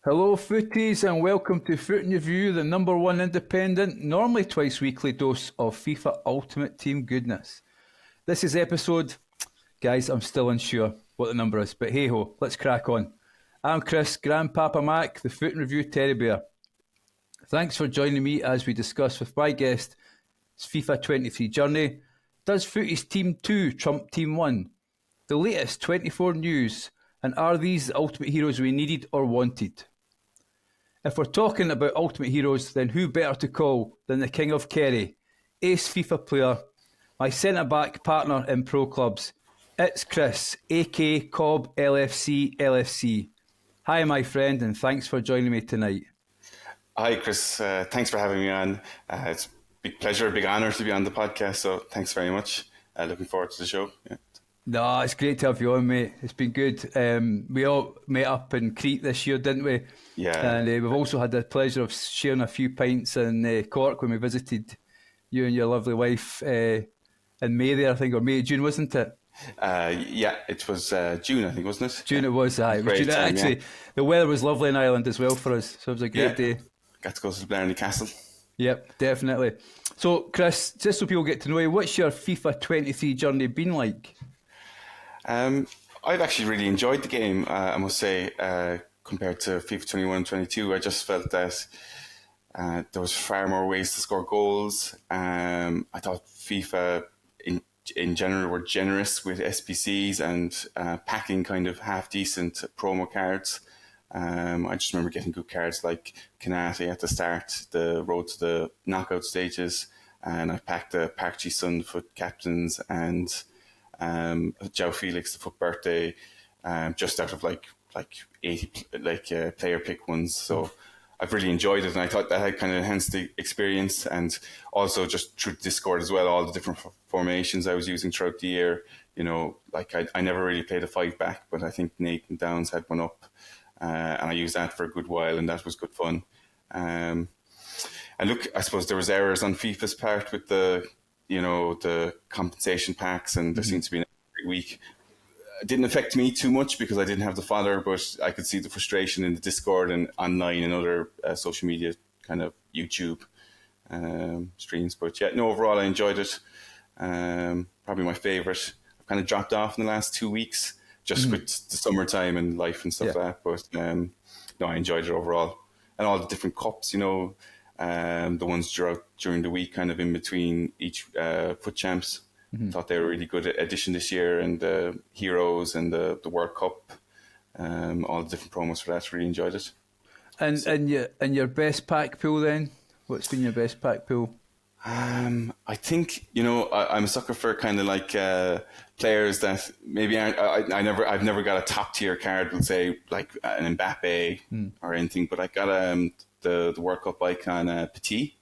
Hello Footies and welcome to Foot and Review, the number one independent, normally twice weekly dose of FIFA Ultimate Team goodness. This is episode, guys, I'm still unsure what the number is, but hey ho, let's crack on. I'm Chris, Grandpapa Mac, the Foot and Review Teddy Bear. Thanks for joining me as we discuss with my guest FIFA 23 journey. Does Futties Team 2 trump Team 1? The latest 24 news, and are these the ultimate heroes we needed or wanted? If we're talking about ultimate heroes, then who better to call than the King of Kerry, ace FIFA player, my centre-back partner in pro clubs. It's Chris, aka Cobb LFC. Hi my friend, and thanks for joining me tonight. Hi Chris, thanks for having me on. It's a big pleasure, a big honour to be on the podcast, so thanks very much. Looking forward to the show. Yeah. No, it's great to have you on, mate. It's been good. We all met up in Crete this year, didn't we? Yeah. And we've also had the pleasure of sharing a few pints in Cork when we visited you and your lovely wife in May there, I think, or May, June, wasn't it? Yeah, it was June, I think, wasn't it? June it was, aye. Great June, time, actually, yeah. The weather was lovely in Ireland as well for us, so it was a great day. Got to go to Blarney Castle. Yep, definitely. So, Chris, just so people get to know you, what's your FIFA 23 journey been like? I've actually really enjoyed the game, I must say, compared to FIFA 21 and 22. I just felt that there was far more ways to score goals. I thought FIFA in general were generous with SBCs and packing kind of half-decent promo cards. I just remember getting good cards like Canate at the start, the road to the knockout stages, and I packed the Park Ji-sun foot captains and João Felix the foot birthday, just out of like 80 player pick ones. So I've really enjoyed it, and I thought that had kind of enhanced the experience, and also just through Discord as well, all the different formations I was using throughout the year. You know, like I never really played a 5-back, but I think Nathan Downs had one up, and I used that for a good while, and that was good fun. And look, I suppose there was errors on FIFA's part with the compensation packs, and there seemed to be every week. It didn't affect me too much because I didn't have the fodder, but I could see the frustration in the Discord and online and other social media, kind of YouTube streams. But yeah, no, overall I enjoyed it. Probably my favourite. I've kind of dropped off in the last 2 weeks just with the summertime and life and stuff like that. But no, I enjoyed it overall. And all the different cups, the ones during the week, kind of in between each foot champs. Thought they were a really good addition this year, and the Heroes and the World Cup, all the different promos for that. Really enjoyed it. And your best pack pool then? What's been your best pack pool? I think I'm a sucker for kind of like players that maybe I've never got a top tier card. Let's say like an Mbappe or anything, but I got the World Cup icon Petit,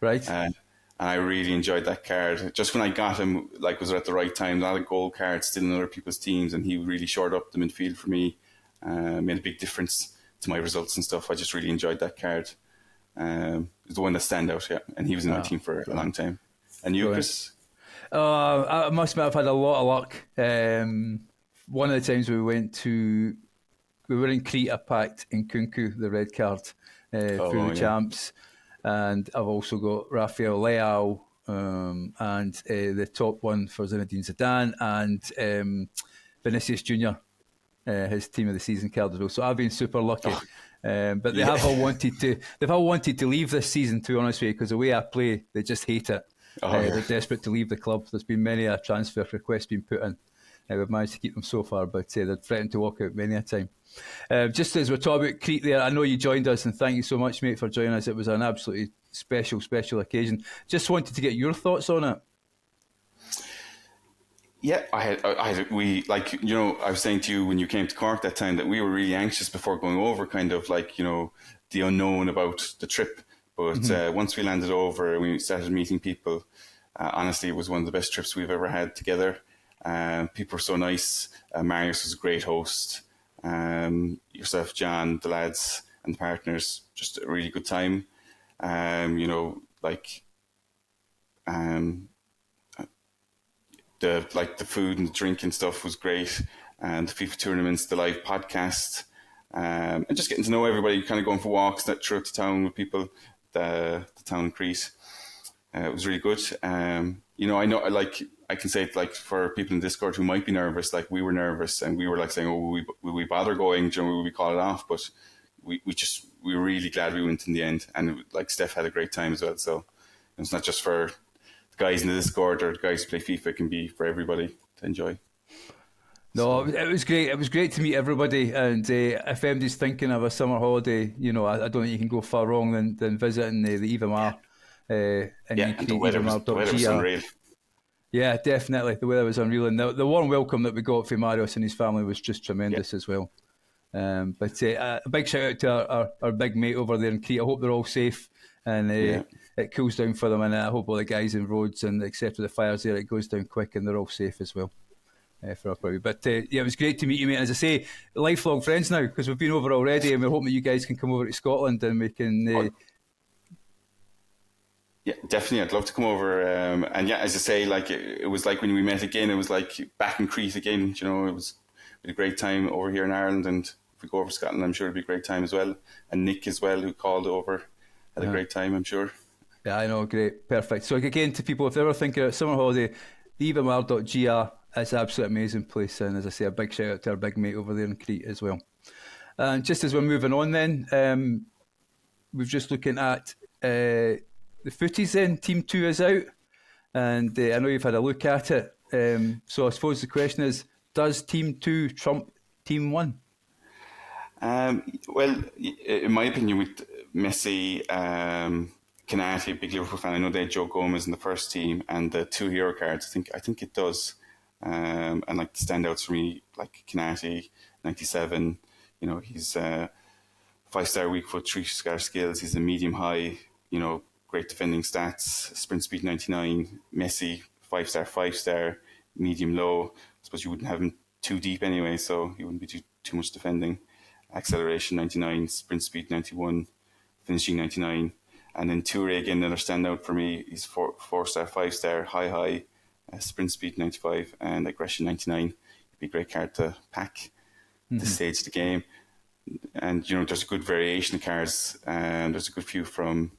right? And I really enjoyed that card. Just when I got him, like, was at the right time. A lot of gold cards still in other people's teams, and he really shored up the midfield for me. Made a big difference to my results and stuff. I just really enjoyed that card. It's the one that stand out, yeah. And he was in my team for a long time. And you, Chris? I must admit I've had a lot of luck. One of the times we were in Crete, I packed Nkunku, the red card, through the champs. And I've also got Rafael Leao and the top one for Zinedine Zidane and Vinicius Junior, his team of the season card as well. So I've been super lucky. But they have all wanted to. They've all wanted to leave this season, to be honest with you, because the way I play, they just hate it. They're desperate to leave the club. There's been many a transfer request being put in. We've managed to keep them so far, but they're threatening to walk out many a time. Just as we're talking about Crete there, I know you joined us, and thank you so much, mate, for joining us. It was an absolutely special occasion. Just wanted to get your thoughts on it. Yeah, I was saying to you when you came to Cork that time that we were really anxious before going over, kind of like, the unknown about the trip. But once we landed over and we started meeting people, honestly, it was one of the best trips we've ever had together. People were so nice. Marius was a great host. Yourself, John, the lads and the partners, just a really good time. The food and the drink and stuff was great, and the FIFA tournaments, the live podcast, and just getting to know everybody, kind of going for walks throughout the town with people, the town in Crete. It was really good. I know, like, I can say it, like, for people in Discord who might be nervous, like, we were nervous and we were like saying, oh, will we bother going? Will we call it off? But we were really glad we went in the end. And like, Steph had a great time as well. So it's not just for the guys in the Discord or the guys who play FIFA, it can be for everybody to enjoy. No, it was great. It was great to meet everybody. And if anybody's thinking of a summer holiday, I don't think you can go far wrong than visiting the Eva Mar. And the weather was unreal. Yeah, definitely. The weather was unreal. And the warm welcome that we got from Marius and his family was just tremendous as well. But a big shout out to our big mate over there in Crete. I hope they're all safe and it cools down for them. And I hope all the guys in roads and except for the fires there, it goes down quick and they're all safe as well. For our party. But it was great to meet you, mate. As I say, lifelong friends now because we've been over already, and we're hoping that you guys can come over to Scotland and we can. Yeah, definitely. I'd love to come over. And yeah, as I say, like it was like when we met again. It was like back in Crete again. It was a great time over here in Ireland, and if we go over to Scotland, I'm sure it'll be a great time as well. And Nick as well, who called over, had a great time, I'm sure. Yeah, I know, great, perfect. So again, to people, if they're ever thinking of summer holiday, theevamar.gr. It's an absolutely amazing place, and as I say, a big shout out to our big mate over there in Crete as well. And just as we're moving on then, we're just looking at the Futties then. Team 2 is out, and I know you've had a look at it. So I suppose the question is, does Team 2 trump Team 1? Well, in my opinion, with Messi, Canati, big Liverpool fan, I know they had Joe Gomez in the first team, and the 2 hero cards, I think it does. And like the standouts for me, like Canati, 97. He's 5-star weak foot, 3-star skills. He's a medium high. Great defending stats. Sprint speed 99. Messi 5-star, 5-star, medium low. I suppose you wouldn't have him too deep anyway, so he wouldn't be too much defending. Acceleration 99, sprint speed 91, finishing 99. And then Toure again, another standout for me. He's 4-star, 5-star, high. Sprint speed 95 and aggression 99. It'd be a great card to pack this stage of the game. And there's a good variation of cards, and there's a good few from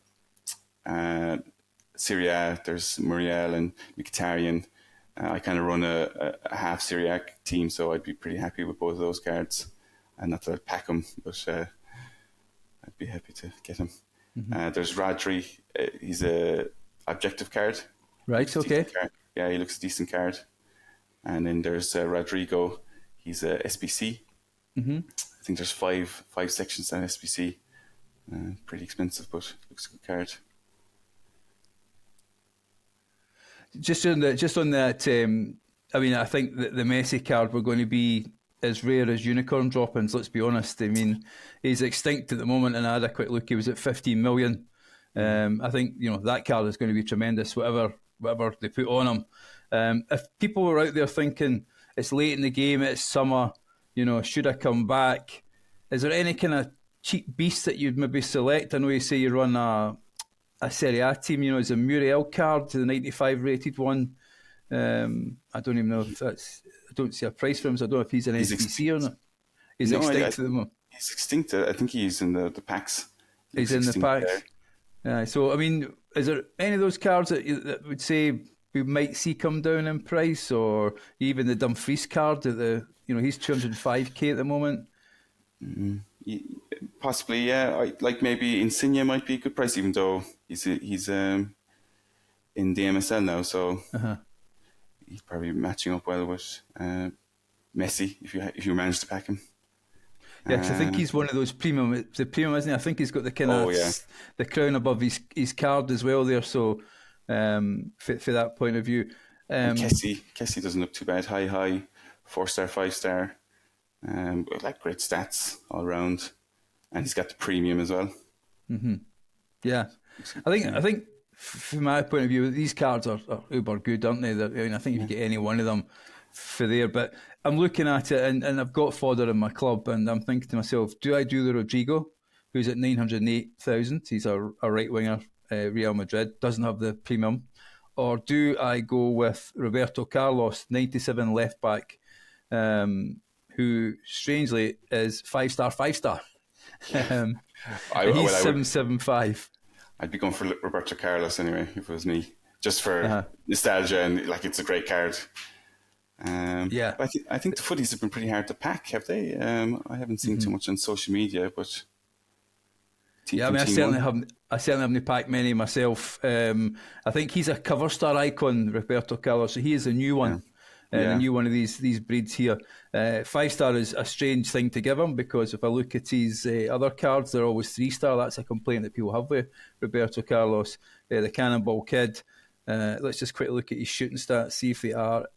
Serie A. There's Muriel and Mkhitaryan. I kind of run a half Serie A team, so I'd be pretty happy with both of those cards. And not that I'd pack them, but I'd be happy to get him. There's Rodri. He's a objective card. Right. Okay. Yeah, he looks a decent card. And then there's Rodrigo. He's a SBC. I think there's five sections on SBC. Pretty expensive, but looks a good card. Just on that, I mean, I think that the Messi card were going to be as rare as unicorn droppings. Let's be honest. I mean, he's extinct at the moment, and I had a quick look. He was at 15 million. I think that card is going to be tremendous. Whatever they put on him. If people were out there thinking it's late in the game, it's summer, should I come back? Is there any kind of cheap beast that you'd maybe select? I know you say you run a Serie A team. Is a Muriel card, the 95 rated one. I don't even know if that's. I don't see a price for him, so I don't know if he's an SBC or not. He's extinct at the moment. He's extinct. I think he's in the packs. He's in the packs. So, I mean, is there any of those cards that would say we might see come down in price, or even the Dumfries card that he's 205k at the moment? Possibly, yeah. Like maybe Insigne might be a good price, even though he's in the MSL now, so he's probably matching up well with Messi if you manage to pack him. Yeah, because I think he's one of those premium, isn't he? I think he's got the kind of the crown above his card as well there. So for that point of view, Kessie doesn't look too bad. High, 4-star, 5-star, like great stats all around, and he's got the premium as well. Yeah, I think from my point of view, these cards are uber good, aren't they? I think if you get any one of them for there, but I'm looking at it and I've got fodder in my club, and I'm thinking to myself, do I do the Rodrigo, who's at 908,000? He's a right winger, Real Madrid, doesn't have the premium, or do I go with Roberto Carlos, 97 left back, who strangely is 5-star, 5-star. And I, he's well, I would, 775. I'd be going for Roberto Carlos anyway if it was me, just for Uh-huh. nostalgia and like it's a great card. Yeah. But I think the footies have been pretty hard to pack, have they? I haven't seen too much on social media, but Yeah, I mean, I certainly haven't packed many myself. I think he's a cover star icon, Roberto Carlos. So he is a new one, and a Yeah. new one of these breeds here. 5-star is a strange thing to give him, because if I look at his other cards, they're always 3-star. That's a complaint that people have with Roberto Carlos. The Cannonball Kid. Let's just quickly look at his shooting stats, see if they are.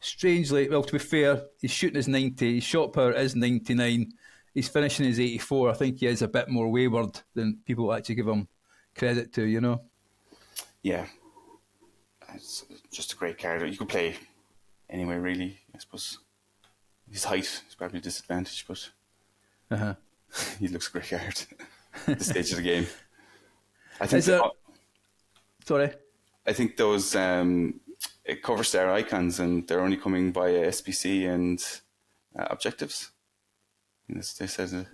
Strangely, well, to be fair, his shooting is 90, his shot power is 99, his finishing is 84. I think he is a bit more wayward than people actually give him credit to, you know? Yeah. It's just a great card. You could play anywhere, really, I suppose. His height is probably a disadvantage, but he looks a great card at this stage of the game. I think Sorry? I think those cover star icons, and they're only coming via SPC and objectives. And they said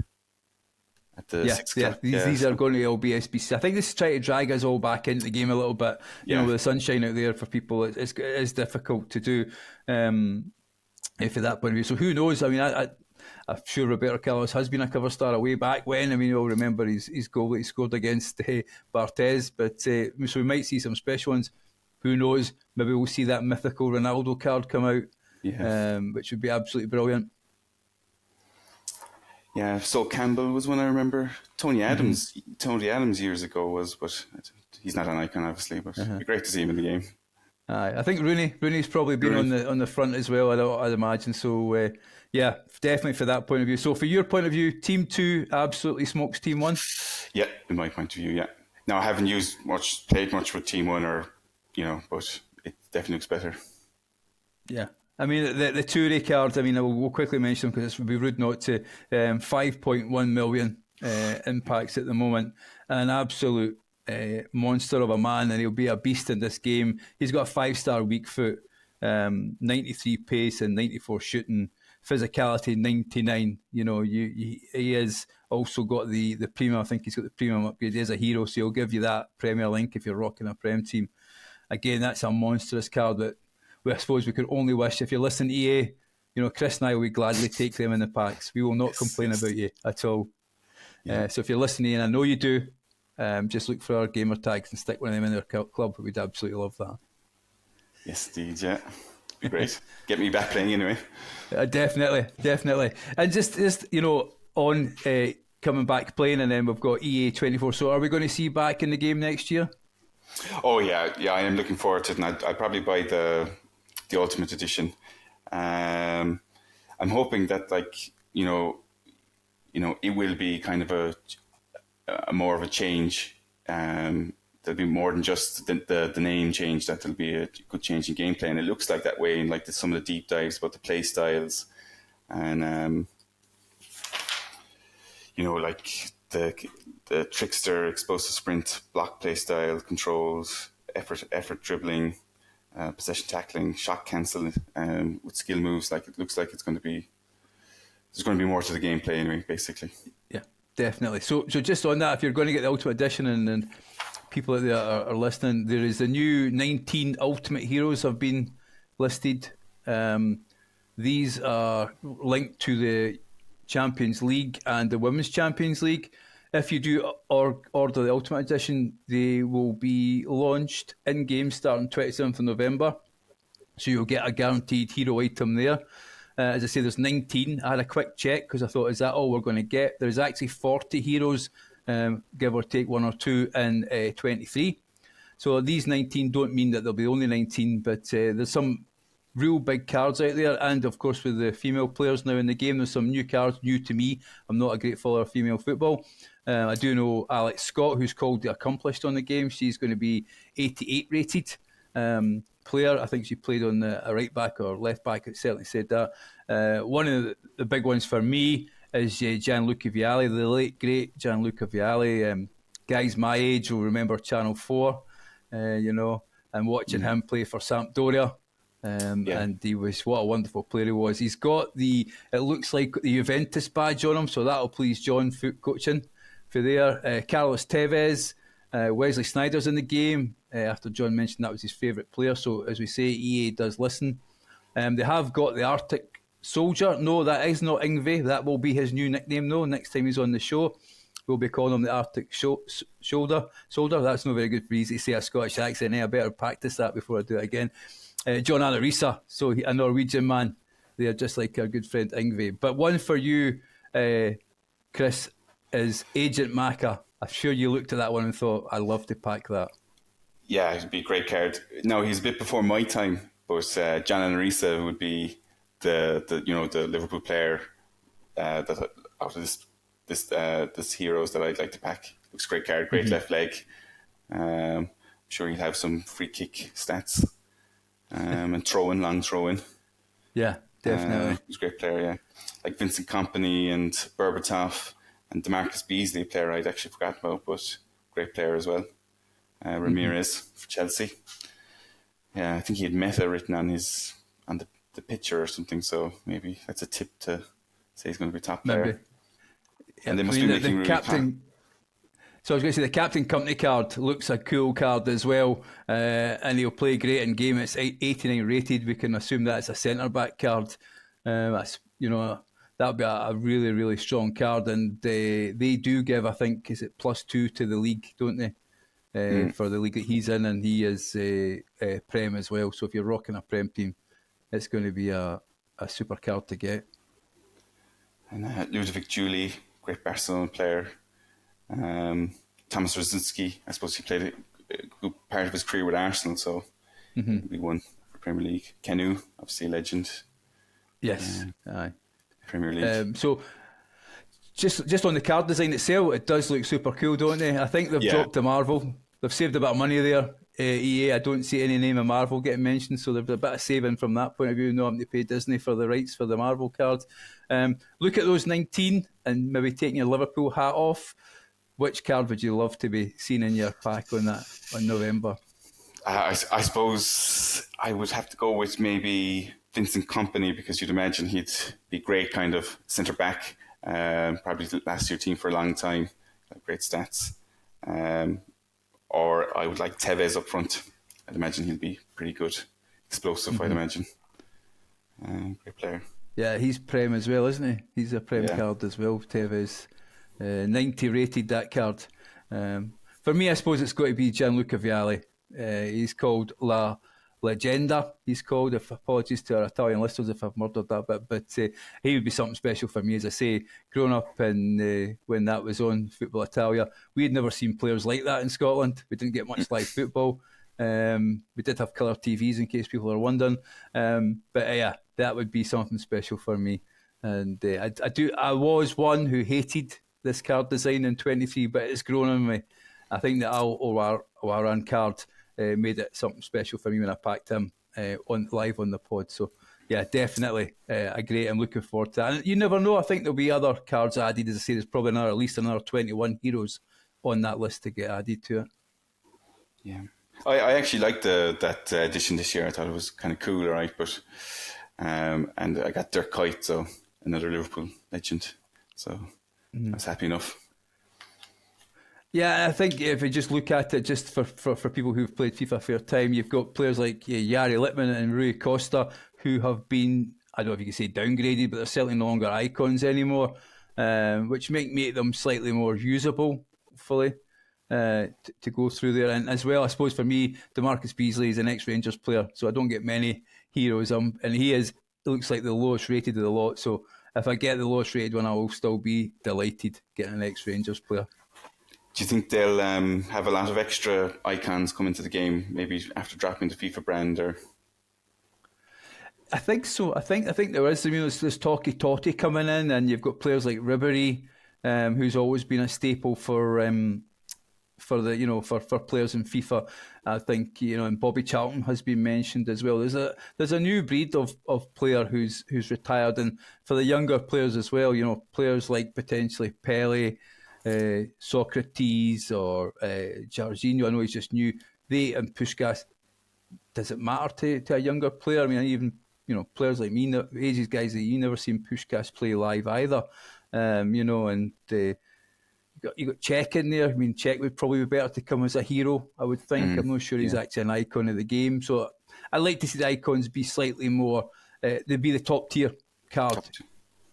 at the 6 o'clock. These are going to all be SPC. I think this is trying to drag us all back into the game a little bit. You know, with the sunshine out there for people, it is difficult to do from that point of view. So who knows? I mean, I'm sure Roberto Carlos has been a cover star way back when. I mean, you'll remember his goal that he scored against Barthez. But so we might see some special ones. Who knows? Maybe we'll see that mythical Ronaldo card come out, which would be absolutely brilliant. Yeah, Sol Campbell was one I remember. Tony Adams years ago was, but he's not an icon, obviously. But it'd be great to see him in the game. I think Rooney's probably been on the front as well, I'd imagine. So yeah, definitely for that point of view. So for your point of view, Team 2 absolutely smokes Team 1? Yeah, in my point of view, yeah. Now, I haven't played much with Team 1 or, but it definitely looks better. Yeah. I mean, the Toure cards, I mean, we'll quickly mention them because it would be rude not to. 5.1 million impacts at the moment. An absolute monster of a man, and he'll be a beast in this game. He's got a 5-star weak foot, 93 pace and 94 shooting, physicality 99. You know, he has also got the premium. I think he's got the premium upgrade. He is a hero, so he'll give you that Premier Link if you're rocking a Prem team. Again, that's a monstrous card that I suppose we could only wish, if you're listening to EA, Chris and I will gladly take them in the packs. We will not complain about you at all. Yeah. So if you're listening, and I know you do, just look for our gamer tags and stick one of them in their club. We'd absolutely love that. Yes, indeed, yeah. Be great. Get me back playing anyway. Definitely. And just on coming back playing, and then we've got EA 24. So are we going to see you back in the game next year? Oh, yeah, I am looking forward to it. And I'll probably buy the Ultimate Edition. I'm hoping that, it will be kind of a more of a change. There'll be more than just the name change. That there'll be a good change in gameplay, and it looks like that way in some of the deep dives about the play styles, and the trickster, explosive sprint, block play style, controls, effort dribbling. Possession tackling, shot cancel with skill moves. It looks like there's going to be more to the gameplay anyway, basically. Yeah, definitely. So just on that, if you're going to get the Ultimate Edition and people out there are listening, there is a new 19 Ultimate Heroes have been listed. These are linked to the Champions League and the Women's Champions League. If you do order the Ultimate Edition, they will be launched in-game starting 27th of November. So you'll get a guaranteed hero item there. As I say, there's 19. I had a quick check because I thought, is that all we're going to get? There's actually 40 heroes, give or take one or two, in 23. So these 19 don't mean that there'll be only 19, but there's some real big cards out there. And, of course, with the female players now in the game, there's some new cards, new to me. I'm not a great follower of female football. I do know Alex Scott, who's called the Accomplished on the game. She's going to be 88 rated player. I think she played on a right back or left back. It certainly said that. One of the big ones for me is Gianluca Vialli, the late great Gianluca Vialli. Guys my age will remember Channel 4, and watching him play for Sampdoria. Yeah. And what a wonderful player he was. He's got it looks like the Juventus badge on him, so that'll please John, foot coaching for there. Carlos Tevez, Wesley Sneijder's in the game, after John mentioned that was his favourite player. So as we say, EA does listen. They have got the Arctic Soldier. No, that is not Ingve. That will be his new nickname, though. Next time he's on the show, we'll be calling him the Arctic Shoulder. That's not very good for easy to say a Scottish accent. I better practice that before I do it again. John Anarisa, so a Norwegian man. They are just like our good friend Ingve. But one for you, Chris, is Agent Maka. I'm sure you looked at that one and thought, I'd love to pack that. Yeah, it'd be a great card. No, he's a bit before my time, but John Anarisa would be the Liverpool player that out of this heroes that I'd like to pack. Looks great card, great left leg. I'm sure he'd have some free kick stats and long throwing. Yeah, definitely. He's a great player. Yeah, like Vincent Kompany and Berbatov and DeMarcus Beasley, a player I'd actually forgotten about, but great player as well. Ramirez for Chelsea. Yeah, I think he had Meta written on the picture or something, so maybe that's a tip to say he's going to be top player. Maybe. And they must be making really captain. So I was going to say the Captain Company card looks a cool card as well, and he'll play great in game. It's 89 rated. We can assume that's a centre back card. That's that'll be a really, really strong card, and they do give, I think, is it +2 to the league, don't they? For the league that he's in, and he is Prem as well. So if you're rocking a Prem team, it's going to be a super card to get. And Ludovic Juli, great Barcelona player. Thomas Rosicky, I suppose he played a good part of his career with Arsenal, so he won for Premier League. Kenu, obviously a legend. Yes, aye. Premier League. So just on the card design itself, it does look super cool, don't they? I think they've dropped the Marvel. They've saved a bit of money there. EA, I don't see any name of Marvel getting mentioned, so there's a bit of saving from that point of view, not having to pay Disney for the rights for the Marvel cards. Look at those 19 and maybe taking your Liverpool hat off. Which card would you love to be seen in your pack on November? I suppose I would have to go with maybe Vincent Kompany, because you'd imagine he'd be great kind of centre back. Probably last year team for a long time. Great stats. Or I would like Tevez up front. I'd imagine he'd be pretty good. Explosive, I'd imagine. Great player. Yeah, he's Prem as well, isn't he? He's a Prem card as well, Tevez. 90 rated, that card. For me, I suppose it's got to be Gianluca Vialli. He's called La Legenda, he's called. Apologies to our Italian listeners if I've murdered that bit, but he would be something special for me. As I say, growing up in when that was on Football Italia, we had never seen players like that in Scotland. We didn't get much live football. We did have colour TVs, in case people are wondering. But that would be something special for me. And I was one who hated this card design in 23, but it's grown on me. I think the Al Owaran card made it something special for me when I packed him live on the pod. So yeah, definitely agree. I'm looking forward to that. And you never know, I think there'll be other cards added. As I say, there's probably at least another 21 heroes on that list to get added to it. Yeah, I actually liked that edition this year. I thought it was kind of cool, right? But and I got Dirk Kuyt, so another Liverpool legend. So I was happy enough. Yeah, I think if you just look at it, just for people who've played FIFA for a time, you've got players like Jari Littman and Rui Costa who have been, I don't know if you can say downgraded, but they're certainly no longer icons anymore, which make them slightly more usable, hopefully, to go through there. And as well, I suppose for me, DeMarcus Beasley is an ex-Rangers player, so I don't get many heroes. And it looks like the lowest rated of the lot, so if I get the lowest rated one, I will still be delighted getting an ex-Rangers player. Do you think they'll have a lot of extra icons come into the game, maybe after dropping the FIFA brand? Or I think so. I think there is. There's Talkie Totti coming in, and you've got players like Ribery, who's always been a staple for players in FIFA. I think and Bobby Charlton has been mentioned as well. There's a new breed of player who's retired, and for the younger players as well. Players like potentially Pele, Socrates or Jorginho. I know he's just new. They and Puskás, does it matter to a younger player? I mean, even players like me, ages guys that you never seen Puskás play live either. And you got Czech in there. I mean, Czech would probably be better to come as a hero, I would think. I'm not sure he's actually an icon of the game. So I'd like to see the icons be slightly more, they'd be the top tier card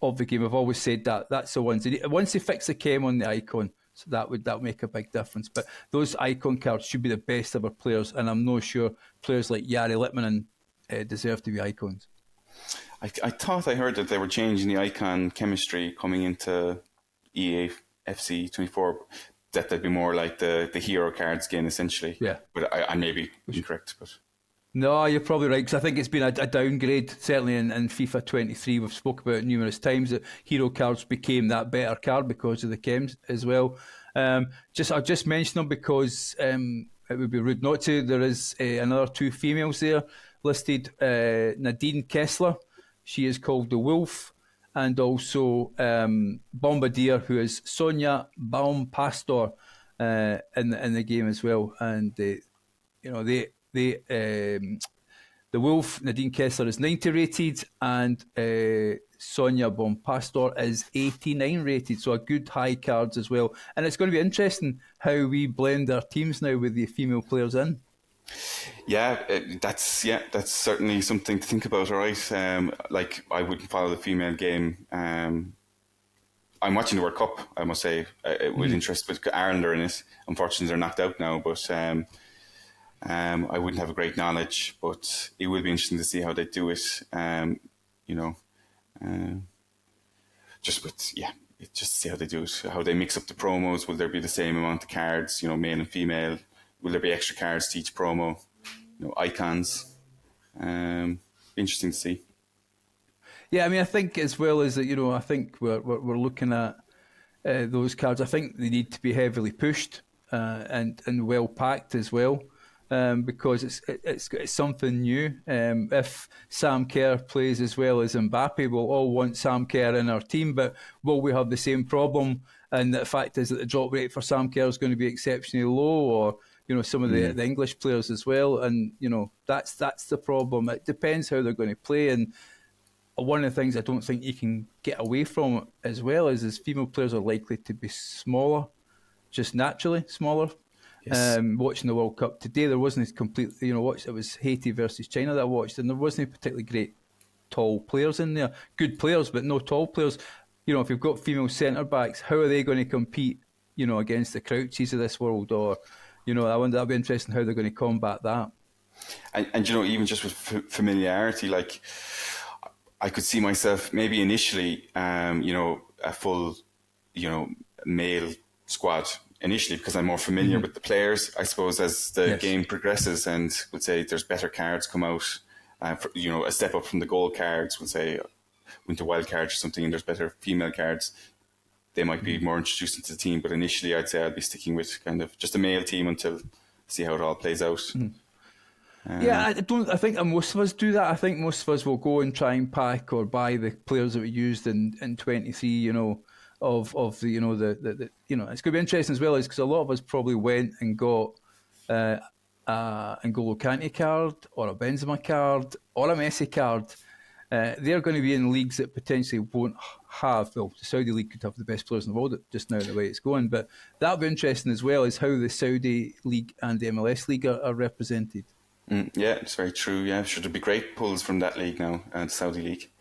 of the game. I've always said that. That's the ones. Once they fix the chem on the icon, so that would make a big difference. But those icon cards should be the best ever players, and I'm not sure players like Jari Litmanen deserve to be icons. I thought I heard that they were changing the icon chemistry coming into EA FC 24, that they'd be more like the hero cards again, essentially. Yeah. But I may be incorrect. But no, you're probably right, because I think it's been a downgrade, certainly in FIFA 23. We've spoke about it numerous times that hero cards became that better card because of the chems as well. I'll just mention them because it would be rude not to. There is another two females there listed. Nadine Kessler, she is called the Wolf, and also Bombardier, who is Sonia Baumpastor in the game as well. And the Wolf, Nadine Kessler, is 90 rated, and Sonia Baumpastor is 89 rated, so a good high cards as well. And it's going to be interesting how we blend our teams now with the female players in. Yeah, that's certainly something to think about. All right, like I wouldn't follow the female game. I'm watching the World Cup, I must say, with interest. With Ireland are in it. Unfortunately, they're knocked out now, but I wouldn't have a great knowledge. But it will be interesting to see how they do it. Just see how they do it. How they mix up the promos. Will there be the same amount of cards? Male and female. Will there be extra cards to each promo? Icons. Interesting to see. Yeah, I mean, I think as well as that, I think we're looking at those cards. I think they need to be heavily pushed and well packed as well, because it's something new. If Sam Kerr plays as well as Mbappe, we'll all want Sam Kerr in our team, but will we have the same problem? And the fact is that the drop rate for Sam Kerr is going to be exceptionally low, or some of the English players as well, and that's the problem. It depends how they're going to play, and one of the things I don't think you can get away from as well is female players are likely to be smaller, just naturally smaller. Yes. Watching the World Cup today, there wasn't a complete, it was Haiti versus China that I watched, and there wasn't a particularly great tall players in there. Good players, but no tall players. If you've got female centre backs, how are they going to compete, against the Crouches of this world? Or, I wonder, that'll be interesting how they're going to combat that. And even just with familiarity, like I could see myself maybe initially, a full, male squad initially, because I'm more familiar with the players. I suppose as the game progresses, and would say there's better cards come out, a step up from the gold cards, would say winter wild cards or something, and there's better female cards, they might be more introduced into the team. But initially, I'd say I'd be sticking with kind of just a male team until see how it all plays out. I think most of us do that. I think most of us will go and try and pack or buy the players that we used in 23. Of the it's going to be interesting as well, is because a lot of us probably went and got an N'Golo Kante card or a Benzema card or a Messi card. They're going to be in leagues that potentially won't have. Well, the Saudi league could have the best players in the world just now, the way it's going. But that'll be interesting as well, is how the Saudi league and the MLS league are represented. Yeah, it's very true. Yeah, sure, there'll be great pulls from that league now, and Saudi league.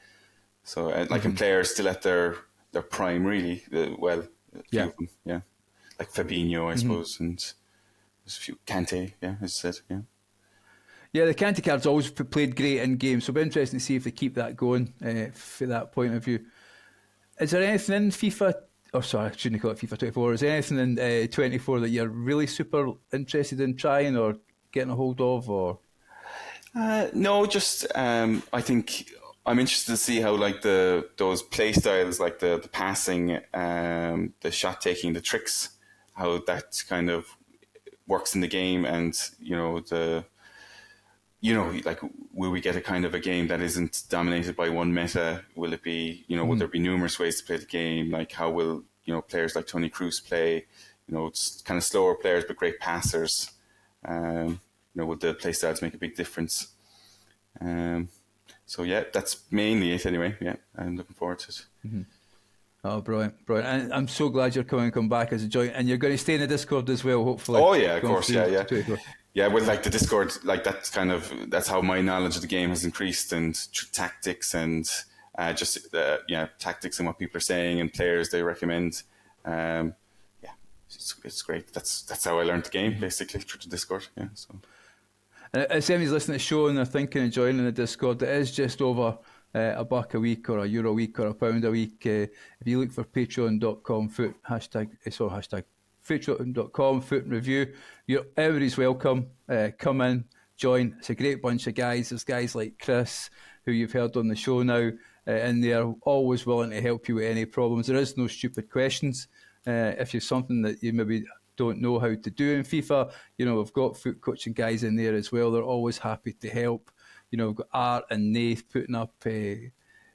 So, and players still at their prime, really. A few of them, yeah. Like Fabinho, I suppose, and there's a few. Kante, as I said, yeah. Yeah, the Kante card's always played great in games, so it'll be interesting to see if they keep that going from that point of view. Is there anything in FIFA, I shouldn't call it FIFA 24, is there anything in 24 that you're really super interested in trying or getting a hold of? Or no, just I think I'm interested to see how those play styles, like the passing, the shot taking, the tricks, how that kind of works in the game, and will we get a kind of a game that isn't dominated by one meta? Will it be, will there be numerous ways to play the game? Like how will, players like Toni Kroos play? It's kind of slower players but great passers. will the play styles make a big difference? So yeah, that's mainly it anyway. Yeah, I'm looking forward to it. Mm-hmm. Oh, brilliant, brilliant. And I'm so glad you're come back as a joint, and you're going to stay in the Discord as well, hopefully. Oh yeah, of course, yeah. Yeah, with like the Discord, like that's how my knowledge of the game has increased, and tactics and tactics and what people are saying and players they recommend. It's great. That's how I learned the game, basically, through the Discord. Yeah, so. If anybody's listening to the show and they're thinking of joining the Discord, it is just over $1 a week or €1 a week or £1 a week. If you look for patreon.com patreon.com #FootReview, everybody's welcome. Come in, join. It's a great bunch of guys. There's guys like Chris, who you've heard on the show now, and they're always willing to help you with any problems. There is no stupid questions. If you've something that you maybe don't know how to do in FIFA, we've got foot coaching guys in there as well. They're always happy to help. We've got Art and Nath putting up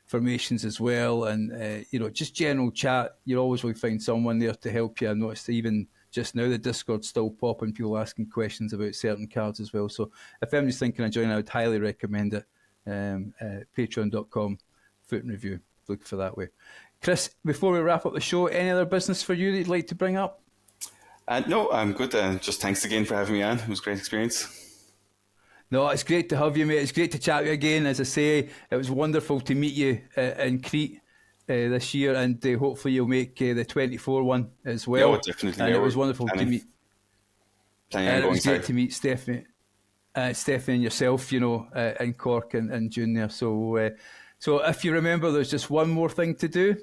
formations as well, and just general chat. You always will find someone there to help you. I've noticed even just now the Discord's still popping, people asking questions about certain cards as well. So if anybody's thinking of joining, I would highly recommend it. Patreon.com #FootReview. Look for that way. Chris, before we wrap up the show, any other business for you that you'd like to bring up? No, I'm good. Just thanks again for having me on. It was a great experience. No, it's great to have you, mate. It's great to chat with you again. As I say, it was wonderful to meet you in Crete this year, and hopefully you'll make the 24 one as well. Yeah, definitely. And it was wonderful to meet. It was great to meet Stephanie and yourself, in Cork in June there. So if you remember, there's just one more thing to do.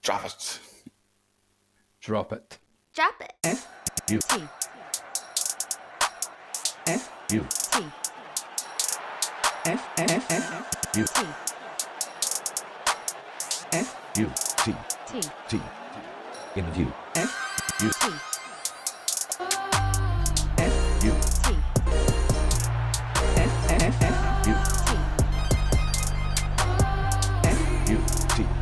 Drop it. Drop it. Drop it. F-U-T. F-U-T. F-F-F-U-T. F-U-T. T. T. In the view. F-U-T.